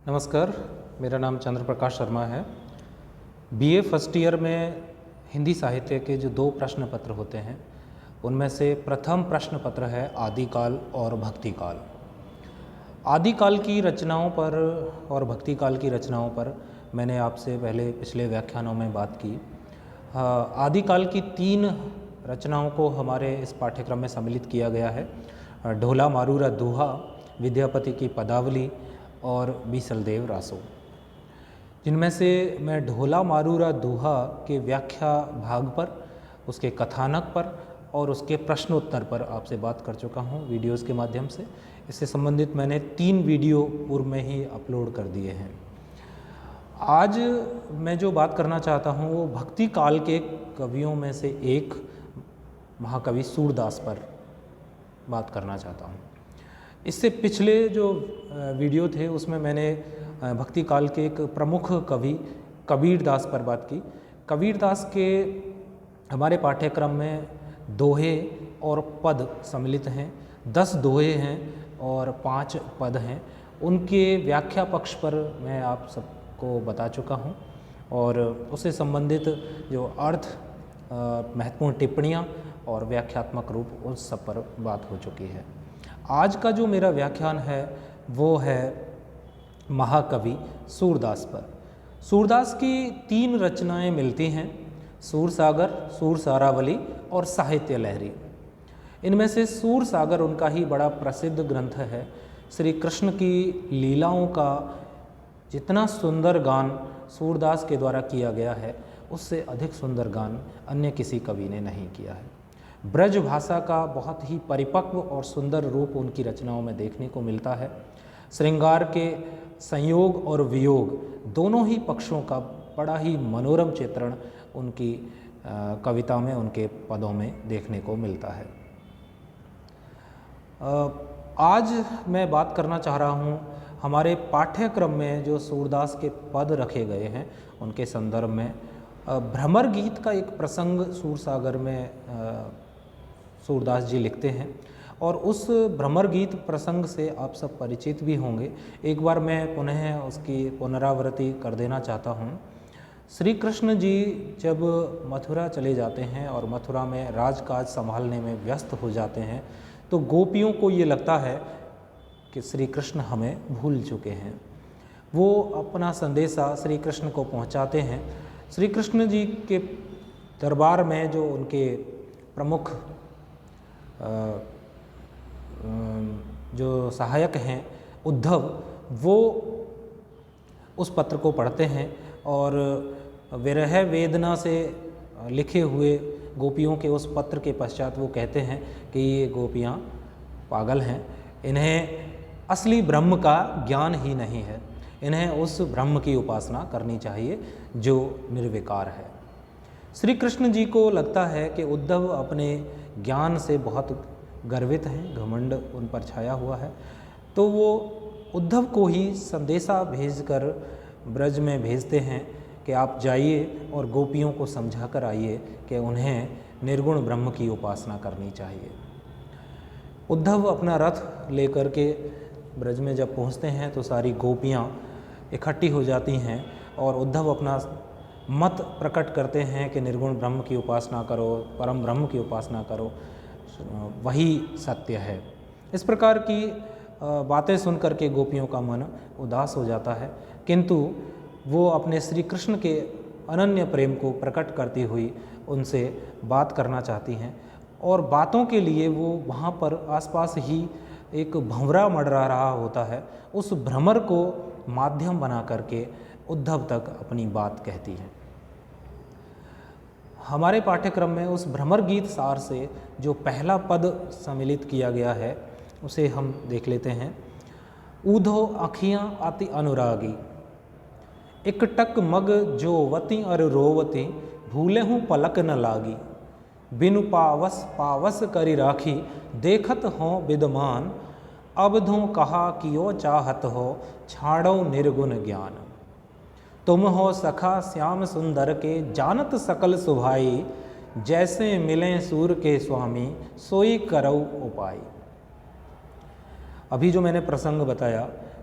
नमस्कार, मेरा नाम चंद्र प्रकाश शर्मा है। बीए फर्स्ट ईयर में हिंदी साहित्य के जो दो प्रश्न पत्र होते हैं उनमें से प्रथम प्रश्न पत्र है आदिकाल और भक्तिकाल। आदिकाल की रचनाओं पर और भक्तिकाल की रचनाओं पर मैंने आपसे पहले पिछले व्याख्यानों में बात की। आदिकाल की 3 रचनाओं को हमारे इस पाठ्यक्रम में सम्मिलित किया गया है। ढोला मारूरा दोहा, विद्यापति की पदावली और बीसलदेव रासो। जिनमें से मैं ढोला मारूरा दोहा के व्याख्या भाग पर, उसके कथानक पर और उसके प्रश्नोत्तर पर आपसे बात कर चुका हूँ वीडियोस के माध्यम से। इससे संबंधित मैंने 3 वीडियो पूर्व में ही अपलोड कर दिए हैं। आज मैं जो बात करना चाहता हूँ वो भक्ति काल के कवियों में से एक महाकवि सूरदास पर बात करना चाहता हूँ। इससे पिछले जो वीडियो थे उसमें मैंने भक्ति काल के एक प्रमुख कवि कबीरदास पर बात की। कबीरदास के हमारे पाठ्यक्रम में दोहे और पद सम्मिलित हैं। 10 दोहे हैं और 5 पद हैं। उनके व्याख्या पक्ष पर मैं आप सबको बता चुका हूँ और उससे संबंधित जो अर्थ, महत्वपूर्ण टिप्पणियाँ और व्याख्यात्मक रूप उस सब पर बात हो चुकी है। आज का जो मेरा व्याख्यान है वो है महाकवि सूरदास पर। सूरदास की 3 रचनाएं मिलती हैं, सूरसागर, सूरसारावली और साहित्य लहरी। इनमें से सूरसागर उनका ही बड़ा प्रसिद्ध ग्रंथ है। श्री कृष्ण की लीलाओं का जितना सुंदर गान सूरदास के द्वारा किया गया है उससे अधिक सुंदर गान अन्य किसी कवि ने नहीं किया है। ब्रज भाषा का बहुत ही परिपक्व और सुंदर रूप उनकी रचनाओं में देखने को मिलता है। श्रृंगार के संयोग और वियोग दोनों ही पक्षों का बड़ा ही मनोरम चित्रण उनकी कविता में, उनके पदों में देखने को मिलता है। आज मैं बात करना चाह रहा हूँ हमारे पाठ्यक्रम में जो सूरदास के पद रखे गए हैं उनके संदर्भ में। भ्रमर गीत का एक प्रसंग सूरसागर में सूरदास जी लिखते हैं और उस भ्रमर गीत प्रसंग से आप सब परिचित भी होंगे। एक बार मैं पुनः उसकी पुनरावृत्ति कर देना चाहता हूँ। श्री कृष्ण जी जब मथुरा चले जाते हैं और मथुरा में राजकाज संभालने में व्यस्त हो जाते हैं तो गोपियों को ये लगता है कि श्री कृष्ण हमें भूल चुके हैं। वो अपना संदेशा श्री कृष्ण को पहुँचाते हैं। श्री कृष्ण जी के दरबार में जो उनके प्रमुख जो सहायक हैं उद्धव, वो उस पत्र को पढ़ते हैं और विरह वेदना से लिखे हुए गोपियों के उस पत्र के पश्चात वो कहते हैं कि ये गोपियाँ पागल हैं, इन्हें असली ब्रह्म का ज्ञान ही नहीं है, इन्हें उस ब्रह्म की उपासना करनी चाहिए जो निर्विकार है। श्री कृष्ण जी को लगता है कि उद्धव अपने ज्ञान से बहुत गर्वित हैं, घमंड उन पर छाया हुआ है, तो वो उद्धव को ही संदेशा भेजकर ब्रज में भेजते हैं कि आप जाइए और गोपियों को समझा कर आइए कि उन्हें निर्गुण ब्रह्म की उपासना करनी चाहिए। उद्धव अपना रथ लेकर के ब्रज में जब पहुंचते हैं तो सारी गोपियां इकट्ठी हो जाती हैं और उद्धव अपना मत प्रकट करते हैं कि निर्गुण ब्रह्म की उपासना करो, परम ब्रह्म की उपासना करो, वही सत्य है। इस प्रकार की बातें सुन करके गोपियों का मन उदास हो जाता है, किंतु वो अपने श्री कृष्ण के अनन्य प्रेम को प्रकट करती हुई उनसे बात करना चाहती हैं और बातों के लिए वो वहाँ पर आसपास ही एक भंवरा मंडरा रहा होता है। उस भ्रमर को माध्यम बना करके उद्धव तक अपनी बात कहती हैं। हमारे पाठ्यक्रम में उस भ्रमर गीत सार से जो पहला पद सम्मिलित किया गया है उसे हम देख लेते हैं। ऊधो आँखियाँ अति अनुरागी, एकटक मग जोवती अर रोवती, भूले हूँ पलक न लागी, बिनु पावस पावस करी राखी, देखत हो विद्यमान, अबधों कहा कियो चाहत हो, छाड़ो निर्गुण ज्ञान। तुम हो सखा श्याम सुंदर के, जानत सकल सुभाई, जैसे मिलें सूर के स्वामी, सोई करऊ उपाय। अभी जो मैंने प्रसंग बताया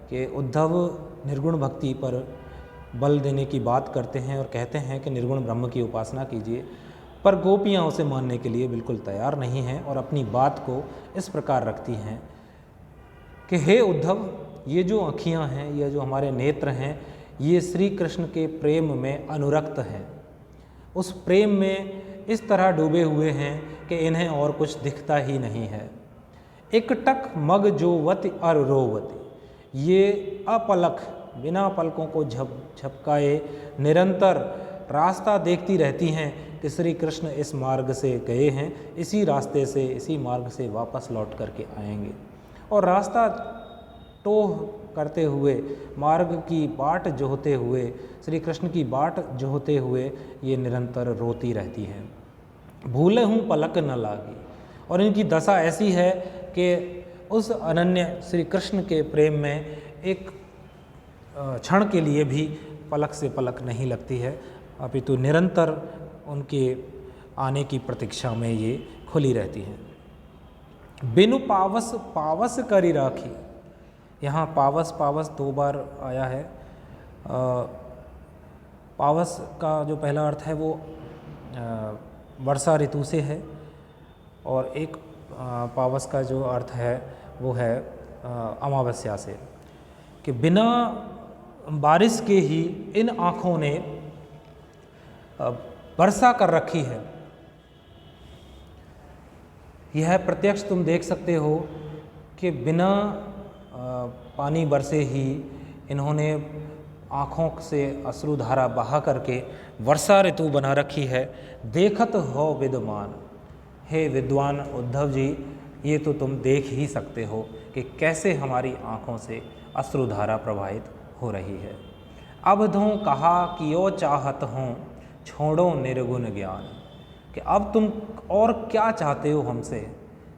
कि उद्धव निर्गुण भक्ति पर बल देने की बात करते हैं और कहते हैं कि निर्गुण ब्रह्म की उपासना कीजिए, पर गोपियाँ उसे मानने के लिए बिल्कुल तैयार नहीं हैं और अपनी बात को इस प्रकार रखती हैं कि हे उद्धव, ये जो आँखियाँ हैं, ये जो हमारे नेत्र हैं, ये श्री कृष्ण के प्रेम में अनुरक्त हैं। उस प्रेम में इस तरह डूबे हुए हैं कि इन्हें और कुछ दिखता ही नहीं है। एकटक मग जोवति और रोवति, ये अपलक बिना पलकों को झपकाए निरंतर रास्ता देखती रहती हैं कि श्री कृष्ण इस मार्ग से गए हैं, इसी रास्ते से, इसी मार्ग से वापस लौट करके आएंगे। और रास्ता टोह करते हुए, मार्ग की बाट जोहते हुए, श्री कृष्ण की बाट जोहते हुए ये निरंतर रोती रहती हैं। भूले हूँ पलक न लागी, और इनकी दशा ऐसी है कि उस अनन्य श्री कृष्ण के प्रेम में एक क्षण के लिए भी पलक से पलक नहीं लगती है, अपितु निरंतर उनके आने की प्रतीक्षा में ये खुली रहती हैं। बिनु पावस पावस करी राखी, यहाँ पावस पावस 2 बार आया है। पावस का जो पहला अर्थ है वो वर्षा ऋतु से है, और एक पावस का जो अर्थ है वो है अमावस्या से, कि बिना बारिश के ही इन आँखों ने वर्षा कर रखी है। यह प्रत्यक्ष तुम देख सकते हो कि बिना पानी बरसे ही इन्होंने आँखों से अश्रुधारा बहा करके वर्षा ऋतु बना रखी है। देखत हो विद्वान, हे विद्वान उद्धव जी, ये तो तुम देख ही सकते हो कि कैसे हमारी आँखों से अश्रुधारा प्रवाहित हो रही है। अबधों कहा कियो चाहत हों छोड़ो निर्गुण ज्ञान, कि अब तुम और क्या चाहते हो हमसे,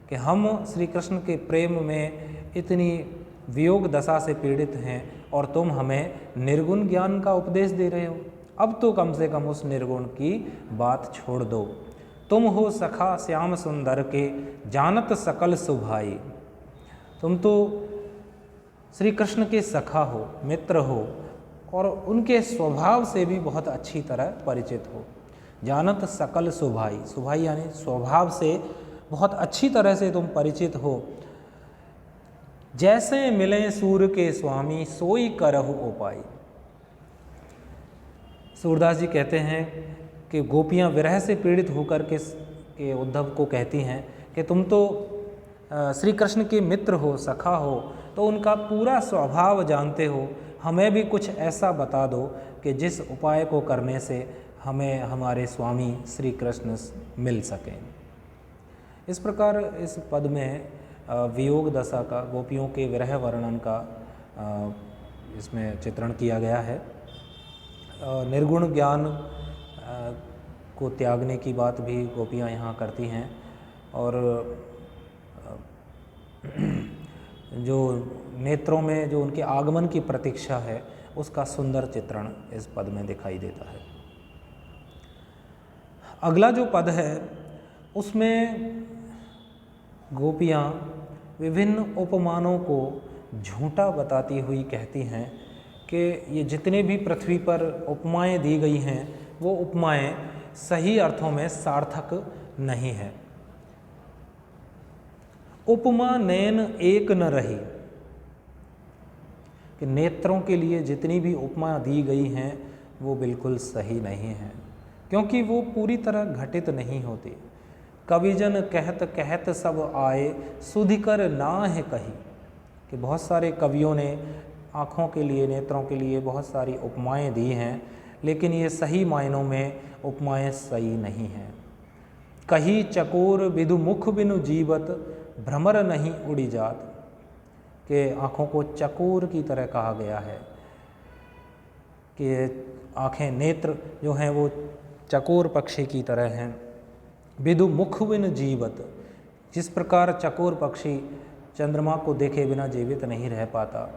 कि हम श्री कृष्ण के प्रेम में इतनी वियोग दशा से पीड़ित हैं और तुम हमें निर्गुण ज्ञान का उपदेश दे रहे हो। अब तो कम से कम उस निर्गुण की बात छोड़ दो। तुम हो सखा श्याम सुंदर के जानत सकल सुभाई, तुम तो श्री कृष्ण के सखा हो, मित्र हो, और उनके स्वभाव से भी बहुत अच्छी तरह परिचित हो। जानत सकल सुभाई, सुभाई यानी स्वभाव से बहुत अच्छी तरह से तुम परिचित हो। जैसे मिले सूर्य के स्वामी सोई करहु उपाय। सूरदास जी कहते हैं कि गोपियाँ विरह से पीड़ित होकर के उद्धव को कहती हैं कि तुम तो श्री कृष्ण के मित्र हो, सखा हो, तो उनका पूरा स्वभाव जानते हो, हमें भी कुछ ऐसा बता दो कि जिस उपाय को करने से हमें हमारे स्वामी श्री कृष्ण मिल सकें। इस प्रकार इस पद में वियोग दशा का, गोपियों के विरह वर्णन का इसमें चित्रण किया गया है। निर्गुण ज्ञान को त्यागने की बात भी गोपियाँ यहाँ करती हैं, और जो नेत्रों में जो उनके आगमन की प्रतीक्षा है उसका सुंदर चित्रण इस पद में दिखाई देता है। अगला जो पद है उसमें गोपियाँ विभिन्न उपमानों को झूठा बताती हुई कहती हैं कि ये जितने भी पृथ्वी पर उपमाएं दी गई हैं वो उपमाएं सही अर्थों में सार्थक नहीं है। उपमा नैन एक न रही, कि नेत्रों के लिए जितनी भी उपमा दी गई हैं वो बिल्कुल सही नहीं है, क्योंकि वो पूरी तरह घटित नहीं होती। कविजन कहत कहत सब आए सुधिकर नाह कही, कि बहुत सारे कवियों ने आँखों के लिए, नेत्रों के लिए बहुत सारी उपमाएं दी हैं, लेकिन ये सही मायनों में उपमाएं सही नहीं हैं। कही चकोर विदु मुख बिनु जीवत भ्रमर नहीं उड़ी जात, के आँखों को चकोर की तरह कहा गया है कि आँखें, नेत्र जो हैं वो चकोर पक्षी की तरह हैं। विदु मुख बिन जीवत, जिस प्रकार चकोर पक्षी चंद्रमा को देखे बिना जीवित नहीं रह पाता,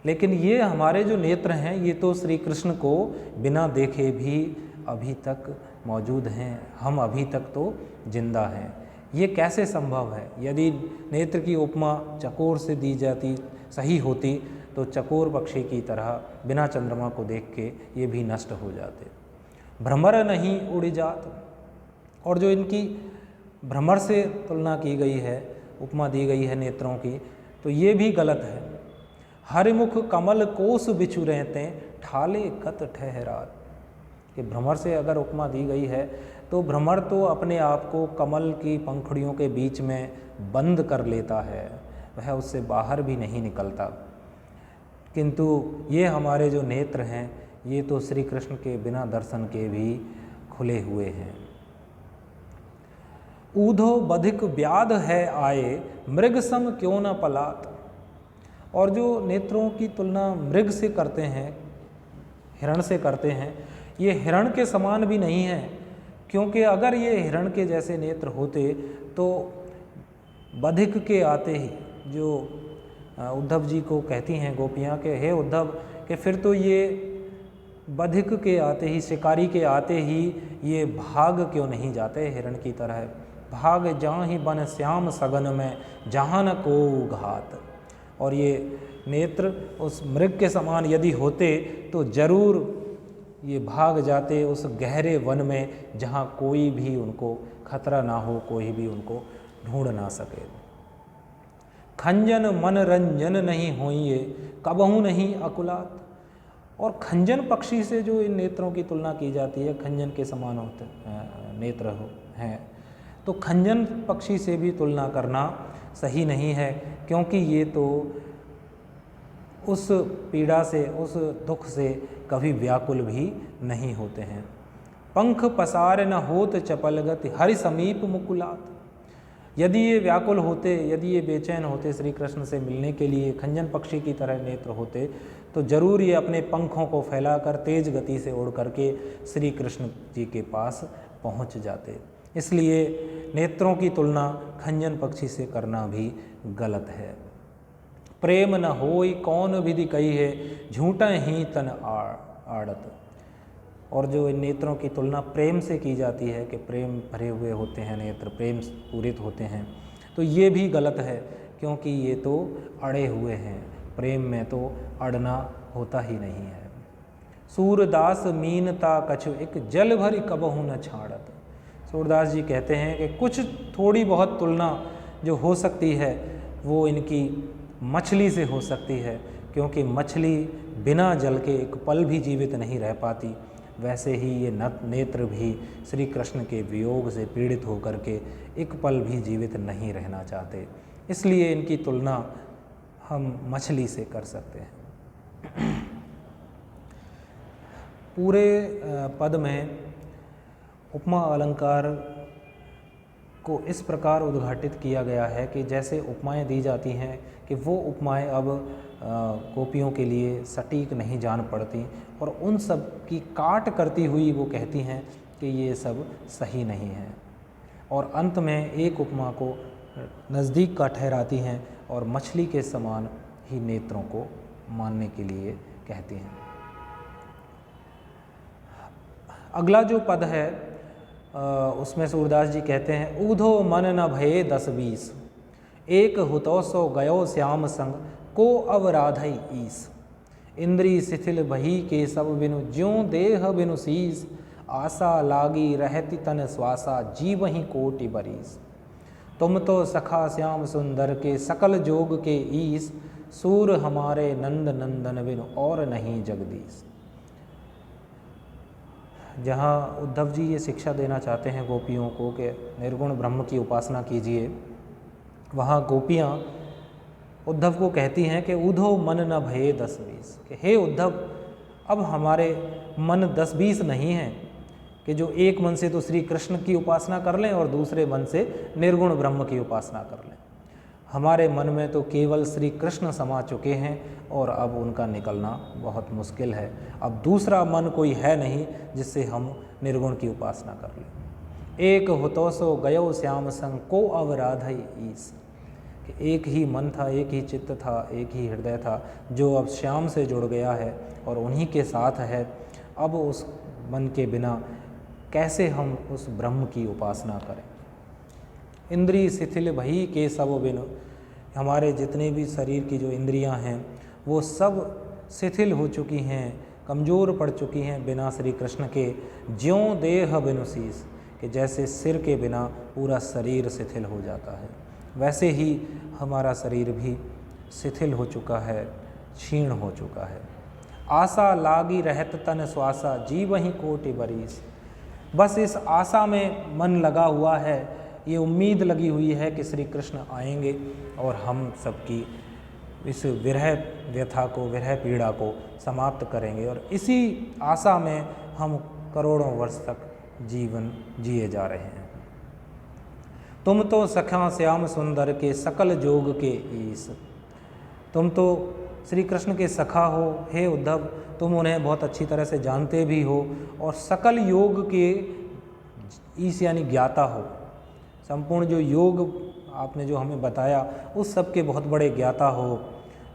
लेकिन ये हमारे जो नेत्र हैं ये तो श्री कृष्ण को बिना देखे भी अभी तक मौजूद हैं, हम अभी तक तो जिंदा हैं। ये कैसे संभव है? यदि नेत्र की उपमा चकोर से दी जाती सही होती तो चकोर पक्षी की तरह बिना चंद्रमा को देख के ये भी नष्ट हो जाते। भ्रमर नहीं उड़ जात, और जो इनकी भ्रमर से तुलना की गई है, उपमा दी गई है नेत्रों की, तो ये भी गलत है। हरिमुख कमल कोस बिछु रहते ठाले कत ठहरात, कि भ्रमर से अगर उपमा दी गई है तो भ्रमर तो अपने आप को कमल की पंखुड़ियों के बीच में बंद कर लेता है, वह उससे बाहर भी नहीं निकलता, किंतु ये हमारे जो नेत्र हैं ये तो श्री कृष्ण के बिना दर्शन के भी खुले हुए हैं। ऊधो बधिक व्याध है आए मृग सम क्यों न पलात, और जो नेत्रों की तुलना मृग से करते हैं, हिरण से करते हैं, ये हिरण के समान भी नहीं है, क्योंकि अगर ये हिरण के जैसे नेत्र होते तो बधिक के आते ही, जो उद्धव जी को कहती हैं गोपियाँ के हे उद्धव, कि फिर तो ये बधिक के आते ही, शिकारी के आते ही ये भाग क्यों नहीं जाते हिरण की तरह, भाग जहाँ ही बन श्याम सगन में जहाँ न को घात। और ये नेत्र उस मृग के समान यदि होते तो जरूर ये भाग जाते उस गहरे वन में जहाँ कोई भी उनको खतरा ना हो, कोई भी उनको ढूंढ ना सके। खंजन मन रंजन नहीं होइए कबहू नहीं अकुलात, और खंजन पक्षी से जो इन नेत्रों की तुलना की जाती है, खंजन के समान होते नेत्र हैं, तो खंजन पक्षी से भी तुलना करना सही नहीं है, क्योंकि ये तो उस पीड़ा से, उस दुख से कभी व्याकुल भी नहीं होते हैं। पंख पसार न होत चपलगति हरि समीप मुकुलात, यदि ये व्याकुल होते, यदि ये बेचैन होते श्री कृष्ण से मिलने के लिए, खंजन पक्षी की तरह नेत्र होते, तो जरूर ये अपने पंखों को फैलाकर तेज गति से उड़ करके श्री कृष्ण जी के पास पहुंच जाते। इसलिए नेत्रों की तुलना खंजन पक्षी से करना भी गलत है। प्रेम न होई कौन विधि कही है झूठा ही तन आड़त, और जो इन नेत्रों की तुलना प्रेम से की जाती है कि प्रेम भरे हुए होते हैं नेत्र, प्रेम पूरित होते हैं, तो ये भी गलत है, क्योंकि ये तो अड़े हुए हैं, प्रेम में तो अड़ना होता ही नहीं है। सूरदास मीनता कछु एक जल भरी कबहू न छाड़त, सूरदास जी कहते हैं कि कुछ थोड़ी बहुत तुलना जो हो सकती है वो इनकी मछली से हो सकती है, क्योंकि मछली बिना जल के एक पल भी जीवित नहीं रह पाती, वैसे ही ये नेत्र भी श्री कृष्ण के वियोग से पीड़ित होकर के एक पल भी जीवित नहीं रहना चाहते, इसलिए इनकी तुलना हम मछली से कर सकते हैं। पूरे पद में उपमा अलंकार को इस प्रकार उद्घाटित किया गया है कि जैसे उपमाएं दी जाती हैं कि वो उपमाएं अब गोपियों के लिए सटीक नहीं जान पड़ती, और उन सब की काट करती हुई वो कहती हैं कि ये सब सही नहीं है, और अंत में एक उपमा को नज़दीक का ठहराती हैं और मछली के समान ही नेत्रों को मानने के लिए कहती हैं। अगला जो पद है उसमें सूरदास जी कहते हैं ऊधो मन न भये 10-20 एक हुतो सो गयो श्याम संग को अवराधई ईस, इंद्री शिथिल भही के सब बिनु ज्यों देह बिनु शीस, आशा लागी रहती तन श्वासा जीवहि कोटि बरीस, तुम तो सखा श्याम सुंदर के सकल जोग के ईस, सूर हमारे नंद नंदन बिनु और नहीं जगदीश। जहाँ उद्धव जी ये शिक्षा देना चाहते हैं गोपियों को कि निर्गुण ब्रह्म की उपासना कीजिए, वहाँ गोपियाँ उद्धव को कहती हैं कि ऊधो मन न भये 10-20, कि हे उद्धव अब हमारे मन 10-20 नहीं हैं कि जो एक मन से तो श्री कृष्ण की उपासना कर लें और दूसरे मन से निर्गुण ब्रह्म की उपासना कर लें, हमारे मन में तो केवल श्री कृष्ण समा चुके हैं और अब उनका निकलना बहुत मुश्किल है, अब दूसरा मन कोई है नहीं जिससे हम निर्गुण की उपासना कर लें। एक हुतो सो गयो श्याम संग को अवराधई ईस, एक ही मन था, एक ही चित्त था, एक ही हृदय था जो अब श्याम से जुड़ गया है और उन्हीं के साथ है। अब उस मन के बिना कैसे हम उस ब्रह्म की उपासना करें। इंद्रिय शिथिल भई के सब बिनु, हमारे जितने भी शरीर की जो इंद्रियां हैं वो सब शिथिल हो चुकी हैं, कमज़ोर पड़ चुकी हैं बिना श्री कृष्ण के। ज्यों देह बिनु शीस, कि जैसे सिर के बिना पूरा शरीर शिथिल हो जाता है, वैसे ही हमारा शरीर भी शिथिल हो चुका है, क्षीण हो चुका है। आशा लागी रहत तन श्वासा, जीवहि कोटि बरीस। बस इस आशा में मन लगा हुआ है, ये उम्मीद लगी हुई है कि श्री कृष्ण आएंगे और हम सबकी इस विरह व्यथा को, विरह पीड़ा को समाप्त करेंगे, और इसी आशा में हम करोड़ों वर्ष तक जीवन जिए जा रहे हैं। तुम तो सखा श्याम सुंदर के सकल जोग के ईस। तुम तो श्री कृष्ण के सखा हो, हे उद्धव, तुम उन्हें बहुत अच्छी तरह से जानते भी हो और सकल योग के ईश यानी ज्ञाता हो। संपूर्ण जो योग आपने जो हमें बताया उस सब के बहुत बड़े ज्ञाता हो।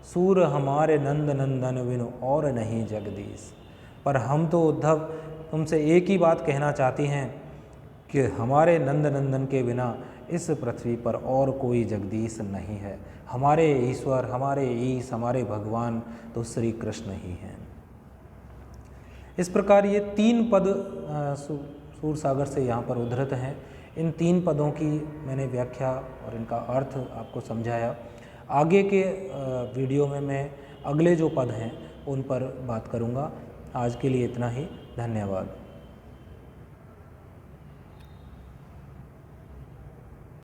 सूर हमारे नंद नंदन बिनु और नहीं जगदीश। पर हम तो उद्धव तुमसे एक ही बात कहना चाहती हैं कि हमारे नंद नंदन के बिना इस पृथ्वी पर और कोई जगदीश नहीं है। हमारे ईश्वर, हमारे ईश, हमारे भगवान तो श्री कृष्ण ही हैं। इस प्रकार ये 3 पद सूरसागर से यहाँ पर उद्धृत हैं। इन 3 पदों की मैंने व्याख्या और इनका अर्थ आपको समझाया। आगे के वीडियो में मैं अगले जो पद हैं उन पर बात करूँगा। आज के लिए इतना ही। धन्यवाद।